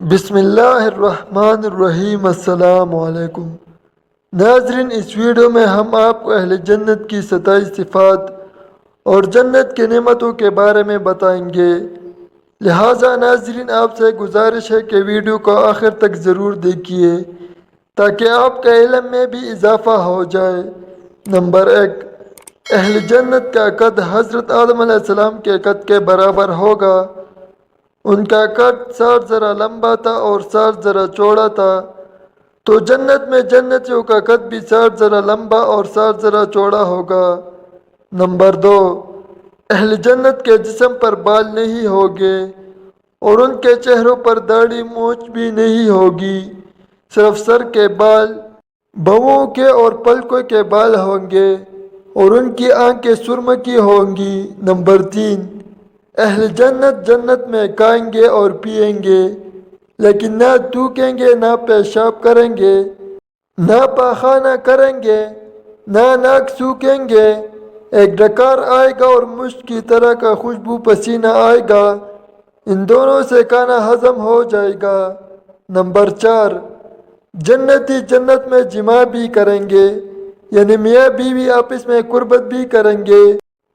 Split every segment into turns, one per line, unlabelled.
بسم اللہ الرحمن الرحیم۔ السلام علیکم ناظرین، اس ویڈیو میں ہم آپ کو اہل جنت کی 27 صفات اور جنت کی نعمتوں کے بارے میں بتائیں گے، لہٰذا ناظرین آپ سے گزارش ہے کہ ویڈیو کو آخر تک ضرور دیکھیے تاکہ آپ کے علم میں بھی اضافہ ہو جائے۔ نمبر 1، اہل جنت کا قد حضرت آدم علیہ السلام کے قد کے برابر ہوگا۔ ان کا قد 60 ذرا لمبا تھا اور 60 ذرا چوڑا تھا، تو جنت میں جنتیوں کا قد بھی 60 ذرا لمبا اور 60 ذرا چوڑا ہوگا۔ نمبر 2، اہل جنت کے جسم پر بال نہیں ہوگے اور ان کے چہروں پر داڑھی مونچھ بھی نہیں ہوگی، صرف سر کے بال، بھووں کے اور پلکوں کے بال ہوں گے اور ان کی آنکھیں سرمے کی ہوں گی۔ نمبر 3، اہل جنت جنت میں کھائیں گے اور پئیں گے، لیکن نہ تھوکیں گے، نہ پیشاب کریں گے، نہ پاخانہ کریں گے، نہ ناک سوکھیں گے۔ ایک ڈکار آئے گا اور مشک کی طرح کا خوشبو پسینہ آئے گا، ان دونوں سے کھانا ہضم ہو جائے گا۔ نمبر 4، جنتی جنت میں جماع بھی کریں گے، یعنی میاں بیوی آپس میں قربت بھی کریں گے۔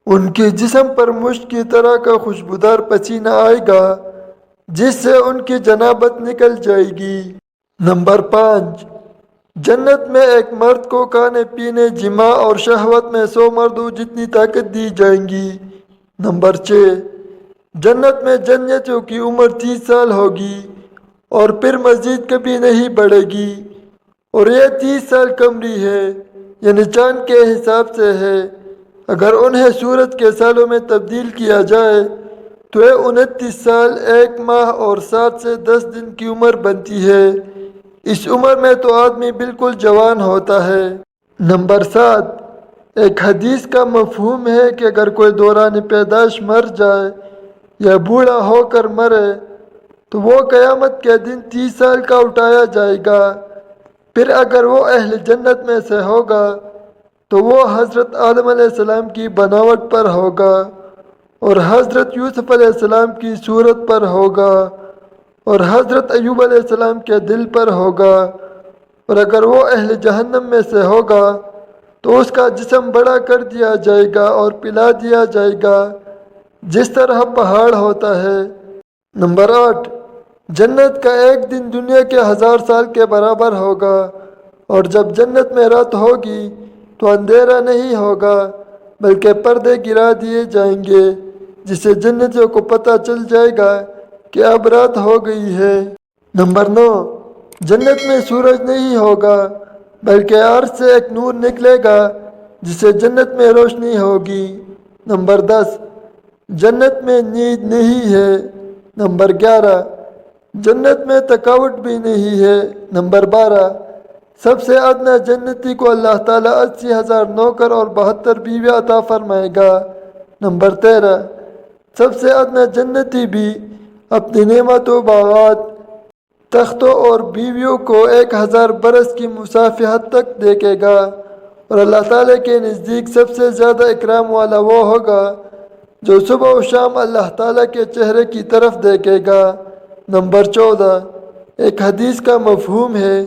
ان کے جسم پر مشک کی طرح کا خوشبودار پسینہ آئے گا جس سے ان کی جنابت نکل جائے گی۔ نمبر 5، جنت میں ایک مرد کو کھانے پینے، جماع اور شہوت میں 100 مردوں جتنی طاقت دی جائیں گی۔ نمبر 6، جنت میں جنتیوں کی عمر 30 سال ہوگی اور پھر مزید کبھی نہیں بڑھے گی، اور یہ 30 سال قمری ہے، یعنی چاند کے حساب سے ہے۔ اگر انہیں سورج کے سالوں میں تبدیل کیا جائے تو یہ 29 سال، 1 ماہ اور 7 سے 10 دن کی عمر بنتی ہے۔ اس عمر میں تو آدمی بالکل جوان ہوتا ہے۔ نمبر 7، ایک حدیث کا مفہوم ہے کہ اگر کوئی دوران پیدائش مر جائے یا بوڑھا ہو کر مرے تو وہ قیامت کے دن 30 سال کا اٹھایا جائے گا۔ پھر اگر وہ اہل جنت میں سے ہوگا تو وہ حضرت آدم علیہ السلام کی بناوٹ پر ہوگا اور حضرت یوسف علیہ السلام کی صورت پر ہوگا اور حضرت ایوب علیہ السلام کے دل پر ہوگا۔ اور اگر وہ اہل جہنم میں سے ہوگا تو اس کا جسم بڑا کر دیا جائے گا اور پلا دیا جائے گا جس طرح پہاڑ ہوتا ہے۔ نمبر 8، جنت کا ایک دن دنیا کے 1000 سال کے برابر ہوگا، اور جب جنت میں رات ہوگی تو اندھیرا نہیں ہوگا بلکہ پردے گرا دیے جائیں گے، جس سے جنتیوں کو پتہ چل جائے گا کہ اب رات ہو گئی ہے۔ نمبر 9، جنت میں سورج نہیں ہوگا بلکہ عرش سے ایک نور نکلے گا جس سے جنت میں روشنی ہوگی۔ نمبر 10، جنت میں نیند نہیں ہے۔ نمبر 11، جنت میں تھکاوٹ بھی نہیں ہے۔ نمبر 12، سب سے ادنا جنتی کو اللہ تعالیٰ 80,000 نوکر اور 72 بیویاں عطا فرمائے گا۔ نمبر 13، سب سے ادنا جنتی بھی اپنی نعمتوں، باغات، تختوں اور بیویوں کو 1000 برس کی مسافہت تک دیکھے گا، اور اللہ تعالیٰ کے نزدیک سب سے زیادہ اکرام والا وہ ہوگا جو صبح و شام اللہ تعالیٰ کے چہرے کی طرف دیکھے گا۔ نمبر 14، ایک حدیث کا مفہوم ہے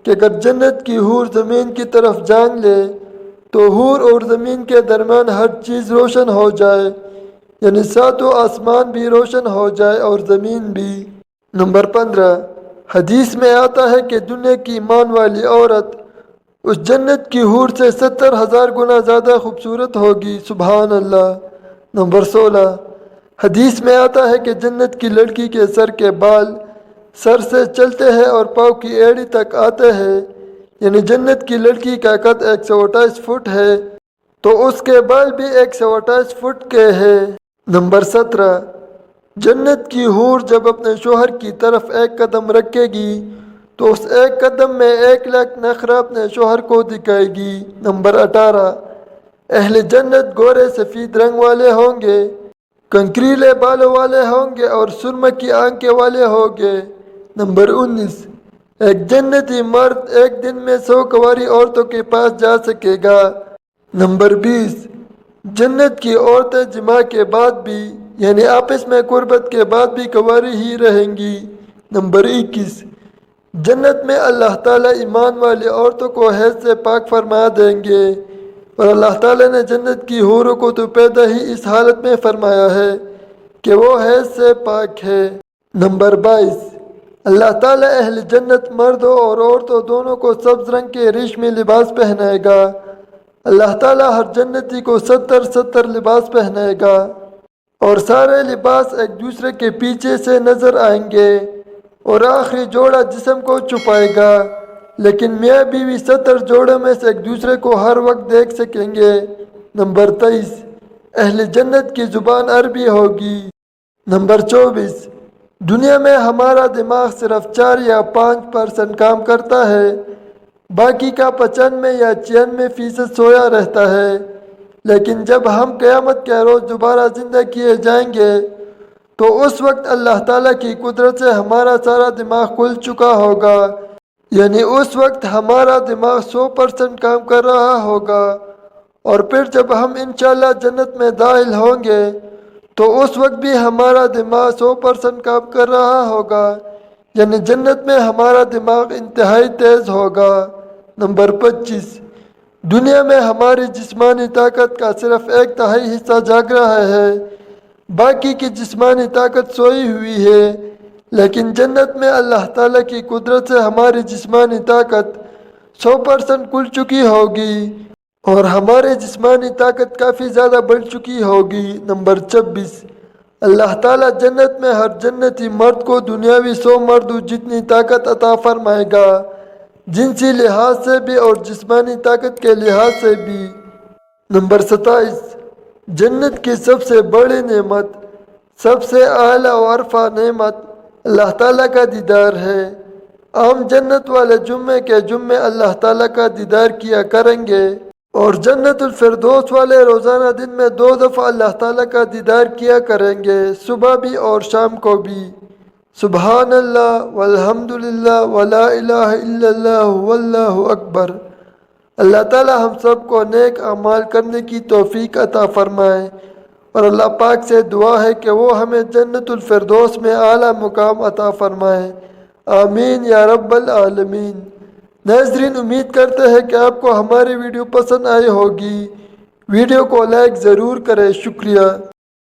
کہ اگر جنت کی حور زمین کی طرف جان لے تو حور اور زمین کے درمیان ہر چیز روشن ہو جائے، یعنی ساتوں آسمان بھی روشن ہو جائے اور زمین بھی۔ نمبر 15، حدیث میں آتا ہے کہ دنیا کی ایمان والی عورت اس جنت کی حور سے 70,000 گنا زیادہ خوبصورت ہوگی، سبحان اللہ۔ نمبر 16، حدیث میں آتا ہے کہ جنت کی لڑکی کے سر کے بال سر سے چلتے ہیں اور پاؤں کی ایڑی تک آتے ہیں، یعنی جنت کی لڑکی کا قد 128 فٹ ہے تو اس کے بال بھی 128 فٹ کے ہیں۔ نمبر 17، جنت کی حور جب اپنے شوہر کی طرف ایک قدم رکھے گی تو اس ایک قدم میں 1,00,000 نخرہ اپنے شوہر کو دکھائے گی۔ نمبر 18، اہل جنت گورے سفید رنگ والے ہوں گے، کنکریلے بالوں والے ہوں گے اور سرمے کی آنکھیں والے ہوں گے۔ نمبر 19، ایک جنتی مرد ایک دن میں 100 کنواری عورتوں کے پاس جا سکے گا۔ نمبر 20، جنت کی عورتیں جماع کے بعد بھی، یعنی آپس میں قربت کے بعد بھی کنواری ہی رہیں گی، نمبر 21، جنت میں اللہ تعالیٰ ایمان والی عورتوں کو حیض سے پاک فرما دیں گے، اور اللہ تعالیٰ نے جنت کی حوروں کو تو پیدا ہی اس حالت میں فرمایا ہے کہ وہ حیض سے پاک ہے۔ نمبر 22، اللہ تعالیٰ اہل جنت مردوں اور عورتوں دونوں کو سبز رنگ کے ریشمی لباس پہنائے گا۔ اللہ تعالیٰ ہر جنتی کو 70 لباس پہنائے گا، اور سارے لباس ایک دوسرے کے پیچھے سے نظر آئیں گے، اور آخری جوڑا جسم کو چھپائے گا، لیکن میاں بیوی 70 جوڑوں میں سے ایک دوسرے کو ہر وقت دیکھ سکیں گے۔ نمبر 23، اہل جنت کی زبان عربی ہوگی۔ نمبر 24، دنیا میں ہمارا دماغ صرف 4 یا 5% کام کرتا ہے، باقی کا 95 یا 96% سویا رہتا ہے، لیکن جب ہم قیامت کے روز دوبارہ زندہ کیے جائیں گے تو اس وقت اللہ تعالیٰ کی قدرت سے ہمارا سارا دماغ کھل چکا ہوگا، یعنی اس وقت ہمارا دماغ 100% کام کر رہا ہوگا، اور پھر جب ہم انشاءاللہ جنت میں داخل ہوں گے تو اس وقت بھی ہمارا دماغ 100% کام کر رہا ہوگا، یعنی جنت میں ہمارا دماغ انتہائی تیز ہوگا۔ نمبر 25، دنیا میں ہماری جسمانی طاقت کا صرف 1/3 حصہ جاگ رہا ہے، باقی کی جسمانی طاقت سوئی ہوئی ہے، لیکن جنت میں اللہ تعالیٰ کی قدرت سے ہماری جسمانی طاقت 100% کھل چکی ہوگی، اور ہماری جسمانی طاقت کافی زیادہ بڑھ چکی ہوگی۔ نمبر 26، اللہ تعالیٰ جنت میں ہر جنتی مرد کو دنیاوی 100 مردوں جتنی طاقت عطا فرمائے گا، جنسی لحاظ سے بھی اور جسمانی طاقت کے لحاظ سے بھی۔ نمبر 27، جنت کی سب سے بڑی نعمت، سب سے اعلیٰ و ارفع نعمت اللہ تعالیٰ کا دیدار ہے۔ عام جنت والے جمعے کے جمعے اللہ تعالیٰ کا دیدار کیا کریں گے، اور جنت الفردوس والے روزانہ دن میں 2 دفعہ اللہ تعالیٰ کا دیدار کیا کریں گے، صبح بھی اور شام کو بھی۔ سبحان اللہ والحمد للہ ولا الہ الا اللہ واللہ اکبر۔ اللہ تعالیٰ ہم سب کو نیک اعمال کرنے کی توفیق عطا فرمائے، اور اللہ پاک سے دعا ہے کہ وہ ہمیں جنت الفردوس میں اعلیٰ مقام عطا فرمائے، آمین یا رب العالمین۔ ناظرین، امید کرتے ہیں کہ آپ کو ہماری ویڈیو پسند آئی ہوگی، ویڈیو کو لائک ضرور کریں، شکریہ۔